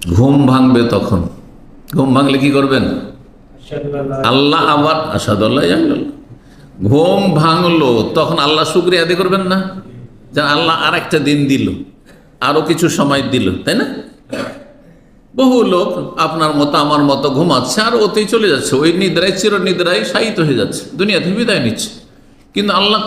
ঘুম ভাঙবে তখন। ঘুম ভাঙলে কি করবেন? আল্লাহ আবার আসাদুল্লাহ জানল। ঘুম ভাঙলো তখন আল্লাহ শুকরিয়া আদায় করবেন না? যে আল্লাহ আর একটা দিন দিল, আরো কিছু সময় দিল, তাই না? বহু লোক আপনার মতো আমার মতো ঘুমাচ্ছে আর ওতেই চলে যাচ্ছে, ওই নিদ্রায় চির নিদ্রায় শায়িত হয়ে যাচ্ছে, দুনিয়া থেকে বিদায় নিচ্ছে। কিন্তু আল্লাহ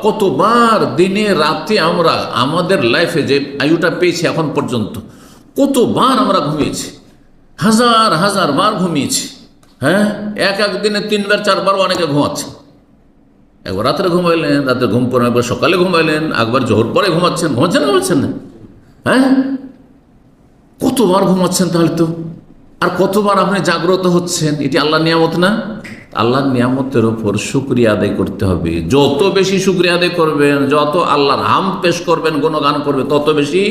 কতবার দিনে রাতে আমরা আমাদের লাইফে যে আয়ুটা পেয়েছি এখন পর্যন্ত কতবার আমরা ঘুমিয়েছি, হাজার হাজার বার ঘুমিয়েছি। হ্যাঁ, এক এক দিনে 3 বার 4 বার অনেকে ঘুমাচ্ছে। একবার রাত্রে ঘুমাইলেন, রাতে ঘুম পড়ে, একবার সকালে ঘুমাইলেন, একবার জোহর পরে ঘুমাচ্ছেন না? হ্যাঁ, কতবার ঘুমাচ্ছেন তাহলে তো? আর কতবার আপনি জাগ্রত হচ্ছেন? এটি আল্লাহর নিয়ামত না? আল্লাহর নিয়ামতের ওপর শুকরিয়া আদায় করতে হবে। যত বেশি শুকরিয়া আদায় করবেন, যত আল্লাহর হাম পেশ করবেন, গুণগান করবে, তত বেশি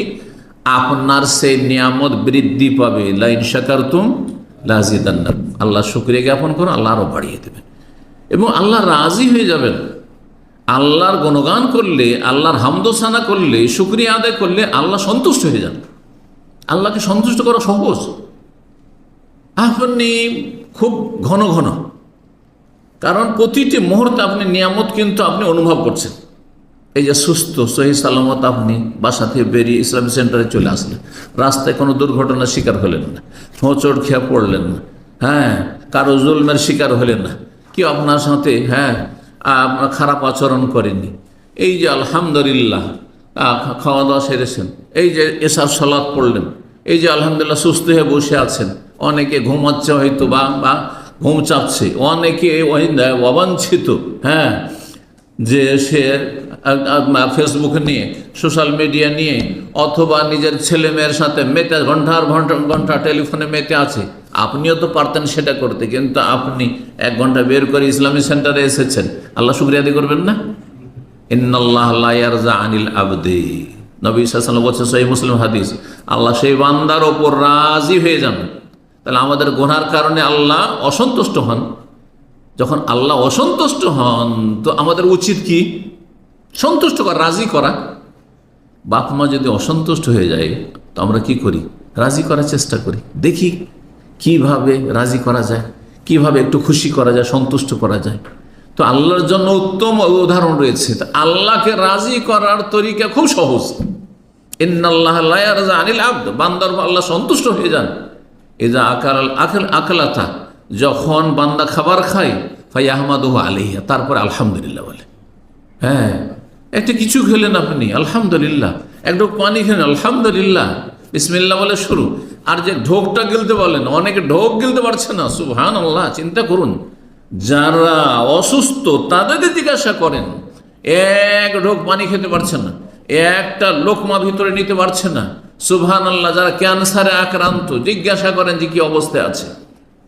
আপনার সেই নিয়ামত বৃদ্ধি পাবে। লা ইন শাকারতুম লাযিদান্নাকুম। আল্লাহ শুকরিয়া জ্ঞাপন করুন, আল্লাহ আরো বাড়িয়ে দেবেন এবং আল্লাহ রাজি হয়ে যাবেন। আল্লাহর গুণগান করলে, আল্লাহর হামদোসানা করলে, শুকরিয়া আদায় করলে আল্লাহ সন্তুষ্ট হয়ে যান। আল্লাহকে সন্তুষ্ট করা সহজ। আপনি খুব ঘন ঘন, কারণ প্রতিটি মুহূর্তে আপনি নিয়ামত কিন্তু আপনি অনুভব করছেন। এই যে সুস্থ সহি সালামত আপনি বাসা থেকে বেরিয়ে ইসলামী সেন্টারে চলে আসলেন, রাস্তায় কোনো দুর্ঘটনার শিকার হলেন না, হোঁচট খেয়ে পড়লেন না, হ্যাঁ, কারো জুলমের শিকার হলেন না, কেউ আপনার সাথে খারাপ আচরণ করেনি। এই যে আলহামদুলিল্লাহ খাওয়া দাওয়া সেরেছেন, এই যে এশার সালাত পড়লেন, এই যে আলহামদুলিল্লাহ সুস্থ হয়ে বসে আছেন। অনেকে ঘুমাচ্ছে হয়তো বা ঘুম চাপছে, অনেকে অবাঞ্ছিত, হ্যাঁ, যে সে ফেসবুক নিয়ে, সোশ্যাল মিডিয়া নিয়ে, অথবা নিজের ছেলে মেয়ের সাথে মেতে ঘন্টার ঘন্টা টেলিফোনে মেতে আছে। আপনিও তো পারতেন সেটা করতে, কিন্তু আপনি 1 ঘন্টা বের করে ইসলামী সেন্টারে এসেছেন। আল্লাহ শুকরিয়া আদায় করবেন না? ইন্নাল্লাহ লা ইয়ারজা আনিল আবদি। নবী সাল্লাল্লাহু আলাইহি ওয়াসাল্লাম বলেছেন, সহিহ মুসলিম হাদিস, আল্লাহ সেই বান্দার ওপর রাজি হয়ে যান। তাহলে আমাদের গুনার কারণে আল্লাহ অসন্তুষ্ট হন। যখন আল্লাহ অসন্তুষ্ট হন তো আমাদের উচিত কি? সন্তুষ্ট করা, রাজি করা। বাপ মা যদি অসন্তুষ্ট হয়ে যায় তো আমরা কি করি? রাজি করার চেষ্টা করি, দেখি কিভাবে রাজি করা যায়, কিভাবে একটু খুশি করা যায়, সন্তুষ্ট করা যায়। তো আল্লাহর জন্য উত্তম উদাহরণ রয়েছে। আল্লাহকে রাজি করার তরিকা খুব সহজ। ইন্নাল্লাহ লা ইয়ারজা আনিল আবদ, বান্দার আল্লাহ সন্তুষ্ট হয়ে যান। ইযা আকালাতা, যখন বান্দা খাবার খায়, ফায়াহমাদুহু আলাইহা, তারপরে আলহামদুলিল্লাহ বলে। হ্যাঁ, একটা কিছু খেলেন আপনি, আলহামদুলিল্লাহ। একটু পানি খেলেন, আলহামদুলিল্লাহ, বিসমিল্লাহ বলে শুরু। আর যে ঢোকটা গিলতে বলেন, অনেকে ঢোক গিলতে পারছে না, সুবহানাল্লাহ। চিন্তা করুন, যারা অসুস্থ তাদেরকে জিজ্ঞাসা করেন, 1 ঢোক পানি খেতে পারছে না, একটা লোকমা ভিতরে নিতে পারছে না, সুবহানাল্লাহ। যারা ক্যান্সারে আক্রান্ত, জিজ্ঞাসা করেন যে কি অবস্থায় আছে,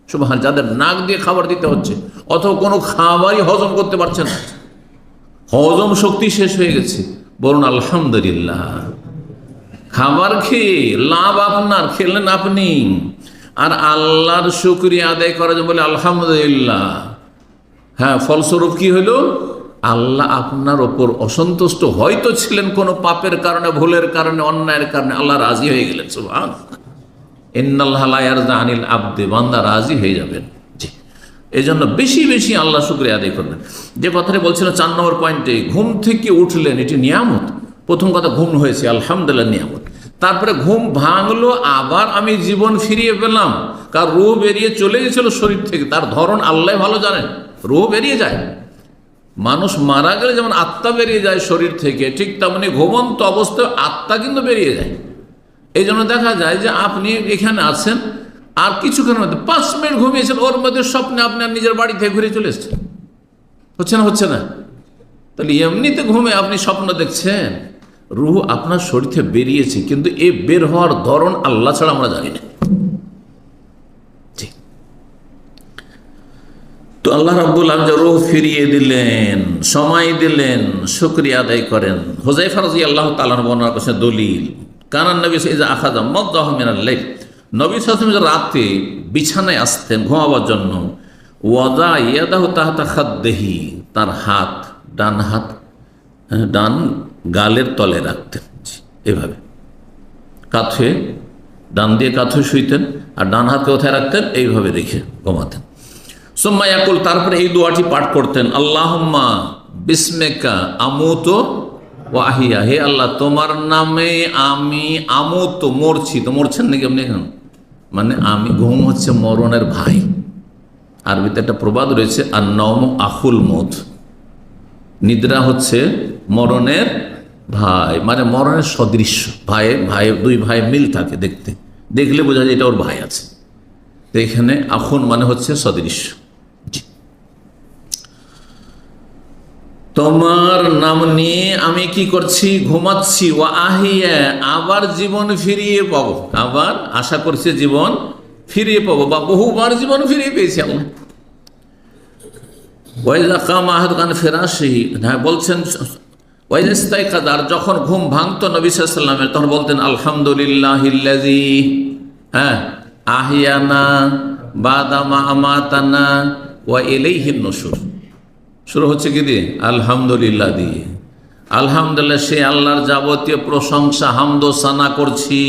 সুবহান। যাদের নাক দিয়ে খাবার দিতে হচ্ছে, অথবা কোনো খাবারই হজম করতে পারছে না, হজম শক্তি শেষ হয়ে গেছে, বলুন আলহামদুলিল্লাহ। খাবার খেয়ে লাভ আপনার, খেলেন আপনি। আর আল্লাহর শুকরিয়া আদায় করা যায় বলে আলহামদুলিল্লাহ। হ্যাঁ, ফলস্বরূপ কি হলো? আল্লাহ আপনার ওপর অসন্তুষ্ট হয়তো ছিলেন কোনো পাপের কারণে, ভুলের কারণে, অন্যায়ের কারণে, আল্লাহ রাজি হয়ে গেলেন। সুবহানাল্লাহ। ইন্নাল্লাহ লা ইয়ারজা আনিল আবদি, বান্দা রাজি হয়ে যাবেন। জি, এই জন্য বেশি বেশি আল্লাহ শুকরিয়া আদায় করবেন। যে কথাটা বলছিলাম 4 নম্বর পয়েন্টে, ঘুম থেকে উঠলেন, এটি নিয়ামত। প্রথম কথা, ঘুম হয়েছে, আলহামদুলিল্লাহ, নিয়ামত। তারপরে ঘুম ভাঙলো, আবার আমি জীবন ফিরিয়ে পেলাম। কার রূহ বেরিয়ে চলে গেছিল শরীর থেকে, তার ধরন আল্লাহ ভালো জানেন। রূহ বেরিয়ে যায়, মানুষ মারা গেলে যেমন আত্মা বেরিয়ে যায় শরীর থেকে, ঠিক তেমনি ঘুমন্ত অবস্থায় আত্মা কিন্তু বেরিয়ে যায়। এই জন্য দেখা যায় যে আপনি এখানে আছেন, আর কিছুক্ষণের মধ্যে 5 মিনিট ঘুমিয়েছেন, ওর মধ্যে স্বপ্নে আপনার নিজের বাড়ি থেকে ঘুরে চলে এসছেন। হচ্ছে না? তাহলে এমনিতে ঘুমে আপনি স্বপ্ন দেখছেন, রূহ আপনার শরীর থেকে বেরিয়েছে, কিন্তু এ বের হওয়ার ধরন আল্লাহ ছাড়া আমরা জানি না। তো আল্লাহ রাব্বুল আলামিন রূহ ফিরিয়ে দিলেন, সময় দিলেন, শুকরিয়া আদায় করেন। হুযায়ফা রাদিয়াল্লাহু তাআলা বর্ণনা করেছেন দলিল, কানান নবী ইযা আখাযা মাদদাহু মিনাল লাইল, নবী সাল্লাল্লাহু আলাইহি ওয়াসাল্লাম রাতে বিছানায় আসতেন ঘুমাবার জন্য, ওয়াদা ইয়াদাহু তাহতা খাদ্দিহি, তার হাত, ডান হাত ডান গালের তলে রাখতেন, এভাবে কাঁধে ডান দিয়ে কাত হয়ে শুইতেন, আর ডান হাতকে কোথায় রাখতেন? এইভাবে রেখে ঘুমাতেন। সুম্মা ইয়াকুল, তারপরে এই দোয়াটি পাঠ করতেন, আল্লাহুম্মা বিসমিকা আমুতু ওয়া আহিয়া, হে আল্লাহ তোমার নামে আমি আমুতু, মরছি। তো মরছেন নাকি আপনি এখন? মানে আমি, ঘুম হচ্ছে মরণের ভাই। আরবিতে একটা প্রবাদ রয়েছে, আর নওম আখুল মৌত, নিদ্রা হচ্ছে মরণের ভাই, মানে মরণের সদৃশ্য। ভাই দুই ভাই মিল থাকে, দেখলে বোঝা যায় এটা ওর ভাই আছে। তো এখানে আখুন মানে হচ্ছে সদৃশ্য। তোমার নাম নিয়ে আমি কি করছি? ঘুমাচ্ছি। ওয়া আহিয়া, আবার জীবন ফিরিয়ে পাবো, আবার আশা করছি জীবন ফিরিয়ে পাবো, বা বহুবার জীবন ফিরিয়ে পেয়েছি আল্লাহ। ওয়াইজা কাম আহাদুকান ফিরাশিহি, হ্যাঁ বলছেন, ওয়াইজা ইস্তাইকাযা, আর যখন ঘুম ভাঙতো নবী সাল্লাল্লাহু আলাইহি ওয়াসাল্লামের, তখন বলতেন আলহামদুলিল্লাহিল্লাযী আহিয়ানা বাদা মা আমাতানা ওয়া ইলাইহিন নুশুর। শুরু হচ্ছে কি দিয়ে? আলহামদুলিল্লাহ দিয়ে। আলহামদুলিল্লাহ, সে আল্লাহর যাবতীয় প্রশংসা, হামদ সানা করছি।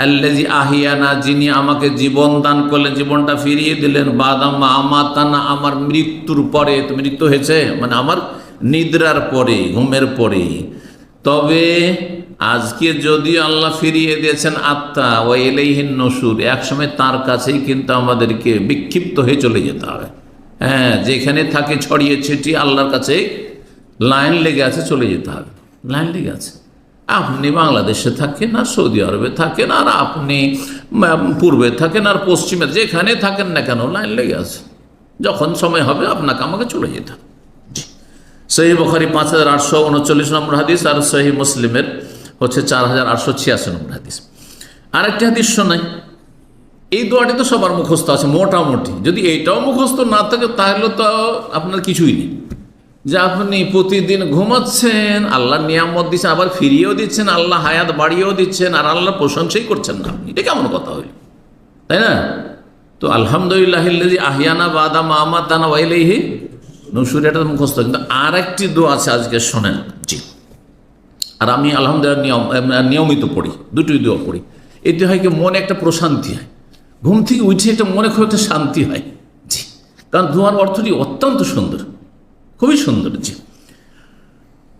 আল্লাযী আহিয়ানা, যিনি আমাকে জীবন দান করলেন, জীবনটা ফিরিয়ে দিলেন। বাদামা আমাতানা, আমার মৃত্যুর পরে। তো মৃত্যু হয়েছে মানে আমার নিদ্রার পরে, ঘুমের পরে। তবে আজকে যদিও আল্লাহ ফিরিয়ে দিয়েছেন আত্মা, ওয়া ইলাইহিন নুশুর, একসময় তার কাছেই কিন্তু আমাদেরকে বিক্ষিপ্ত হয়ে চলে যেতে হবে। হ্যাঁ, যেখানে থাকে ছড়িয়ে ছিটিয়ে আল্লাহর কাছে লাইন লেগে আছে, চলে যেতে হবে। লাইন লেগে আছে। আপনি বাংলাদেশে থাকেন, আর সৌদি আরবে থাকেন, আর আপনি পূর্বে থাকেন, আর পশ্চিমে, যেখানে থাকেন না কেন লাইন লেগে আছে। যখন সময় হবে আপনাকে আমাকে চলে যেতে হবে। সহিহ বুখারী 5839 নম্বর হাদিস, আর সহিহ মুসলিমের হচ্ছে 4886 নম্বর হাদিস। আরেকটি হাদিস শোনাই। এই দোয়াটি তো সবার মুখস্থ আছে মোটামুটি। যদি এইটাও মুখস্থ না থাকে তাহলে তো আপনার কিছুই নেই, যে আপনি প্রতিদিন ঘুমাচ্ছেন, আল্লাহ নিয়ামত দিচ্ছেন, আবার ফিরিয়েও দিচ্ছেন, আল্লাহ হায়াত বাড়িয়েও দিচ্ছেন, আর আল্লাহর প্রশংসাই করছেন না। এটা কেমন কথা হইল, তাই না? তো আলহামদুলিল্লাহিল্লাযী আহিয়ানা বাদা মা আমাতানা ওয়া ইলাইহি নুশুর, এটা মুখস্থ। কিন্তু আর একটি দোয়া আছে, আজকে শোনেন। জি, আর আমি আলহামদুলিল্লাহ নিয়মিত পড়ি, দুটোই দোয়া পড়ি। এতে হয় কি, মনে একটা প্রশান্তি হয়, ঘুম থেকে উঠে একটা মনে খুব একটা শান্তি হয়। জি, কারণ দোয়ার অর্থটি অত্যন্ত সুন্দর, খুবই সুন্দর। জি,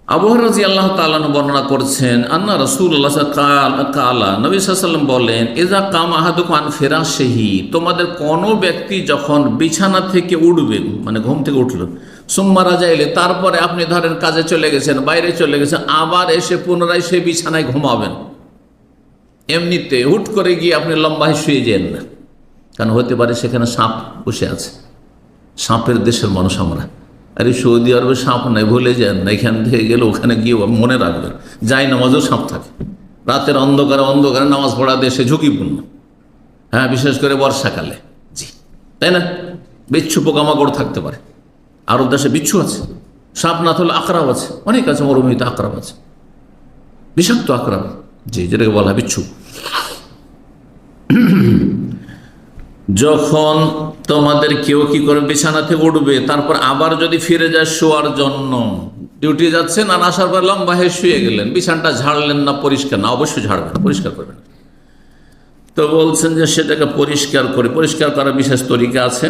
আবু হুরায়রা রাদিয়াল্লাহু তাআলা বর্ণনা করছেন, আন্না রাসূলুল্লাহ কালা, নবী সাল্লাল্লাহু আলাইহি ওয়াসাল্লাম বলেন, ইযা কাম আহাদুকুম আন ফিরাশিহি, তোমাদের কোনো ব্যক্তি যখন বিছানা থেকে উঠবে, মানে ঘুম থেকে উঠল, সুম্মা রাজাইলে, তারপরে আপনি ধরেন কাজে চলে গেছেন, বাইরে চলে গেছেন, আবার এসে পুনরায় সে বিছানায় ঘুমাবেন। এমনিতে হুট করে গিয়ে আপনি লম্বায় শুয়ে যান না, কারণ হতে পারে সেখানে সাপ বসে আছে। সাপের দেশের মানুষ আমরা। আরে সৌদি আরবে সাপ নাই, ভুলে যান না, এখান থেকে গেলে ওখানে গিয়ে মনে রাখবেন, যাই নামাজও সাপ থাকে। রাতের অন্ধকারে নামাজ পড়া দেশে ঝুঁকিপূর্ণ। হ্যাঁ, বিশেষ করে বর্ষাকালে। জি, তাই না? বিচ্ছু পোকামাকড় থাকতে পারে। আরব দেশে বিচ্ছু আছে, সাপ না থাকলে আকরাব আছে, অনেক আছে, মরুভূমিতে আকরাব আছে, বিষাক্ত আকরাব। জি, যেটাকে বলা হয় বিচ্ছু। যখন তোমাদের কেউ কি করে বিছানা থেকে উঠবে, তারপর আবার যদি ফিরে যায় শোয়ার জন্য, ডিউটি যাচ্ছেন আর আসার পর লম্বা হয়ে শুয়ে গেলেন, বিছানাটা ঝাড়লেন না, পরিষ্কার না, অবশ্যই ঝাড়বেন, পরিষ্কার করবেন। তো বলছেন যে সেটাকে পরিষ্কার করার বিশেষ তরিকা আছে,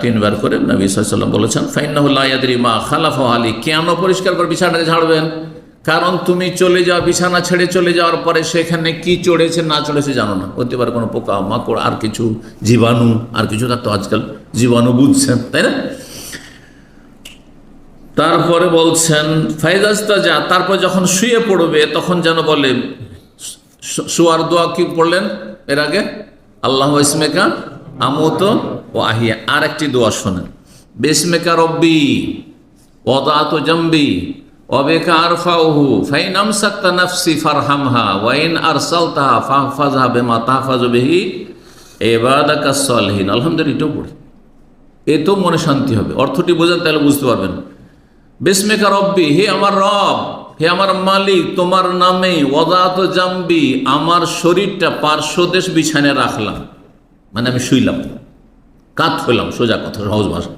3 বার করে নবী সাল্লাল্লাহু আলাইহি ওয়াসাল্লাম বলেছেন, ফাইন্নাহু লা ইয়াদরি মা খালাফা আলী। কেন পরিষ্কার করে বিছানাটাকে ঝাড়বেন? কারণ তুমি চলে যাও, বিছানা ছেড়ে চলে যাওয়ার পরে সেখানে কি চড়েছে না চড়েছে জানো না। হতে পারে কোনো পোকা মাকড়, আর কিছু জীবাণু, আর কিছু তো আজকাল জীবাণু বুঝছেন, তাই না? তারপরে বলছেন ফাইজাস্তা যা, তারপর যখন শুয়ে পড়বে তখন যেন বলে, শোয়ার দোয়া কি পড়লেন এর আগে? আল্লাহু ইসমিকা আমুতু ওয়া আহিয়া। আর একটি দোয়া শোনেন, বিসমিকা রব্বি ওয়াদাতু জামবি ওয়াবিকা আরফাউহু ফাইন আমসাকতা নাফসি ফারহামহা ওয়া ইন আরসালতাহা ফাহফাযহা বিমা তাহফাযু বিহি ইবাদাকাস সালিহিন। আলহামদুলিল্লাহ, এটাও পড়ি, এতেও মনে শান্তি হবে। অর্থটি বোঝেন তাহলে বুঝতে পারবেন। বিসমিকা রব্বি, হে আমার রব, হে আমার মালিক, তোমার নামে ওয়াদাতু জামবি, আমার শরীরটা পার্শ্বদেশ বিছানায় রাখলাম, মানে আমি শুইলাম, কাত হইলাম, সোজা কথা, সহজ ভাষা।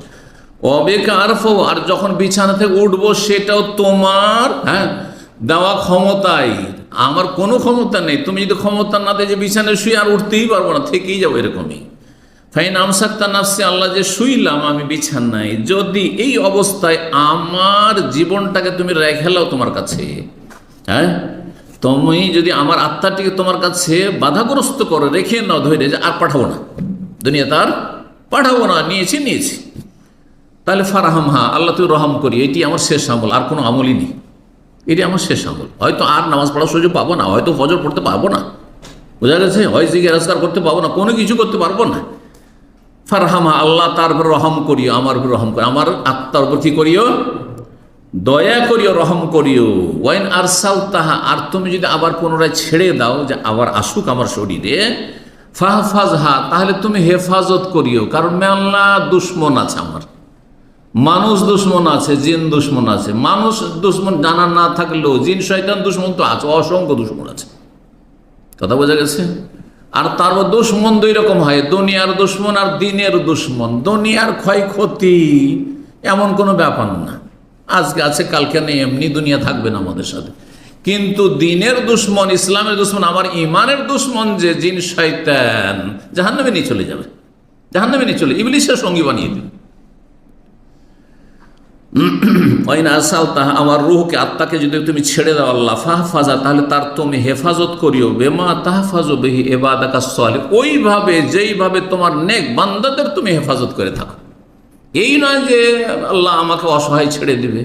অবেকা আরফাউ, আর যখন বিছানা থেকে উঠবো সেটাও তোমার দেওয়া ক্ষমতায়, আমার কোনো ক্ষমতা নেই, তুমি যদি ক্ষমতা না দেয় যে বিছানায় শুয়ে আর উঠতেই পারবো না, থেকেই যাবো এরকমই। ফাইন আমসাক্তা নাফসি, আল্লাহ যে শুইলাম আমি বিছানায়, যদি এই অবস্থায় আমার জীবনটাকে তুমি রেখে লাও তোমার কাছে, হ্যাঁ, তুমি যদি আমার আত্মাটিকে তোমার কাছে বাধাগ্রস্ত করে রেখে নাও, ধরে যে আর পাঠাবো না, দুনিয়া তার পাঠাবো না, নিয়েছি, তাহলে ফারাহামহা, আল্লাহ তুই রহম করি, এটি আমার শেষ আমল, আর কোনো আমলই নেই, এটি আমার শেষ আমল। হয়তো আর নামাজ পড়ার সুযোগ পাবো না, হয়তো ফজর পড়তে পারবো না, বোঝা গেছে, হয় জিকির আজকার করতে পারবো না, কোনো কিছু করতে পারবো না। ফারহামা, আল্লাহ তার উপর রহম করিও, আমার উপর রহম করিও, আমার আত্মার উপর কি করিও, দয়া করিও, রহম করিও। ওয়াইন আরসাল তাহা, আর তুমি যদি আবার পুনরায় ছেড়ে দাও যে আবার আসুক আমার শরীরে, ফাহফাজহা, তাহলে তুমি হেফাজত করিও, কারণ মেলা দুশ্মন আছে আমার, মানুষ দুশ্মন আছে, জিন দুশ্মন আছে। মানুষ দুশ্মন জানা না থাকলেও জিন শয়তান দুশ্মন তো আছে, অসংখ্য দুশ্মন আছে, কথা বোঝা গেছে। আর তারপর দুশ্মন দুই রকম হয়, দুনিয়ার দুশ্মন আর দিনের দুশ্মন। দুনিয়ার ক্ষয়ক্ষতি এমন কোনো ব্যাপার না, আজকে আছে কালকে নেই, এমনি দুনিয়া থাকবে না আমাদের সাথে। কিন্তু দিনের দুশ্মন, ইসলামের দুশ্মন, আমার ইমানের দুশ্মন যে জিন শয়তান, জাহান্নামে নিয়ে চলে যাবে, জাহান্নামে নিয়ে চলে, ইবলিসের সঙ্গী বানিয়ে দেবে। আমার রুহকে, আত্মাকে যদি তুমি ছেড়ে দাও আল্লাহ, ফাহফাজা, তাহলে তার তুমি হেফাজত করিও, বেমা তাহফাজু বিহি ইবাদাকা সালিহ, ওইভাবে যেইভাবে তোমার নেক বান্দাদের তুমি হেফাজত করে থাকো। এই নয় যে আল্লাহ আমাকে অসহায় ছেড়ে দিবে,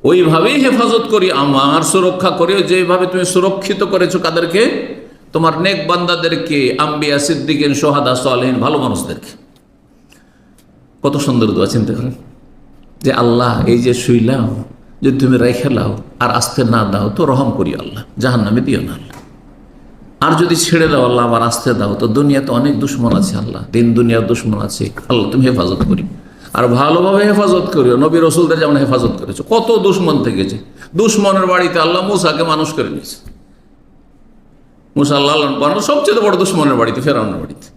ওইভাবেই হেফাজত করি, আমার সুরক্ষা করিও যেইভাবে তুমি সুরক্ষিত করেছো কাদেরকে, তোমার নেক বান্দাদেরকে, আম্বিয়া, সিদ্দিকিন, সোহাদা, সালেহিন, ভালো মানুষদেরকে। কত সুন্দর দোয়া, চিন্তা করেন যে আল্লাহ এই যে শুইলাম, যদি তুমি রেখে লাও আর আসতে না দাও তো রহম করি আল্লাহ, জাহান্নামে দিও না আল্লাহ। আর যদি ছেড়ে দাও আল্লাহ আবার আসতে দাও তো দুনিয়াতে অনেক দুশ্মন আছে আল্লাহ, দিন দুনিয়ার দুশ্মন আছে আল্লাহ, তুমি হেফাজত করি, আর ভালোভাবে হেফাজত করিও। নবী রসুলদের যেমন হেফাজত করেছো, কত দুশ্মন থেকেছে। দুশ্মনের বাড়িতে আল্লাহ মুসাকে মানুষ করে নিয়েছে, মুসা আল্লাহ সবচেয়ে বড় দুশ্মনের বাড়িতে, ফেরাউনের বাড়িতে।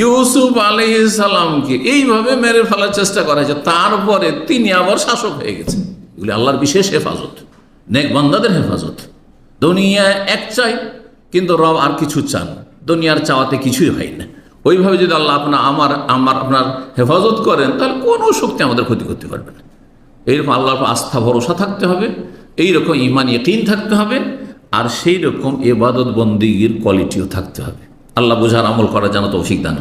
ইউসুফ আলাইহিস সালামকে এইভাবে মেরে ফেলার চেষ্টা করা হয়েছে, তারপরে তিনি আবার শাসক হয়ে গেছেন। এগুলি আল্লাহর বিশেষ হেফাজত, নেক বান্দাদের হেফাজত। দুনিয়া এক চাই, কিন্তু রব আর কিছু চান, দুনিয়ার চাওয়াতে কিছুই হয় না। ওইভাবে যদি আল্লাহ আপনার হেফাজত করেন, তাহলে কোনো শক্তি আমাদের ক্ষতি করতে পারবে না। এইরকম আল্লাহর আস্থা ভরসা থাকতে হবে, এইরকম ঈমান ইয়াকিন থাকতে হবে, আর সেই রকম ইবাদত বন্দেগীর কোয়ালিটিও থাকতে হবে। আল্লাহ বুঝার আমল করার যেন তৌফিক দান।